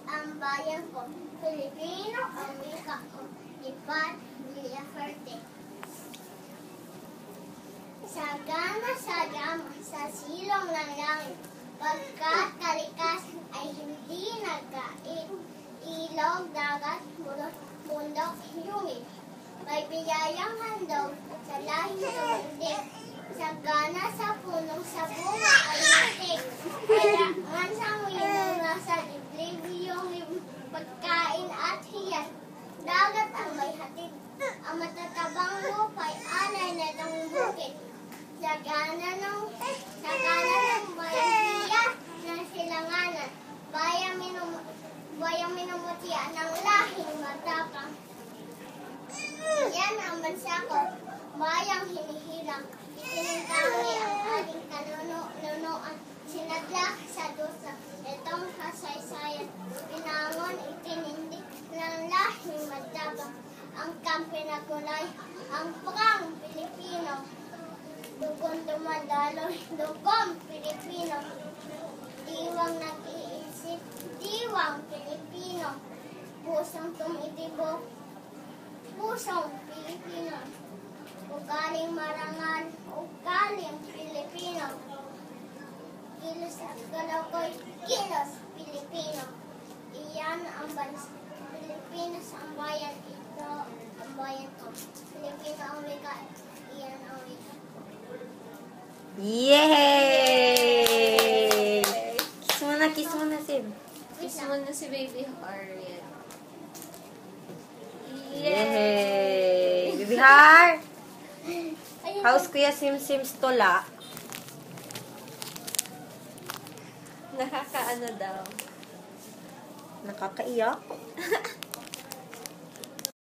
ang bayan ko, Pilipino ang wika ko, Lipat Villaferte. Sagana sa silong ng langit, pagkat kalikasan ay hindi nagkait, ilog, dagat, bundok, yungin. May biyayang handog sa lahing tumundig, sagana sa punong sa bunga ay matik, kailangan sa winong sa dibdib yung pagkain at hiyan, dagat ang may hatid, ang matatabang lupay, alay na itong bukid, sagana ng bayan hiya ng silanganan, bayang minumutya ng lahing matapang. Yan ang bansa ko, bayang hinihirang, itinintanggi ang ating kanunuan, sinadla sa dusa, itong kasaysayan, pinangon itinindig ng lahing matapang, ang kampi na kulay, ang pang Pilipino, dugon dumadaloy, dugong Pilipino, diwang nag-iisip, diwang Pilipino, pusong tumitibok, pusong Pilipino, ugaling marangal, ugaling Pilipino, kilos at galagoy, kilos Pilipino, iyan ang bansa, Pilipinas ang bayan, ito ang bayan ko, Pilipino ang wika, iyan ang wika. Yay! Kiss mo na, Sid. Kiss mo na si Baby Harriet. Yay! Baby Har! How's Kuya Simsim's tula? Nakakaano daw. Nakakaiyak?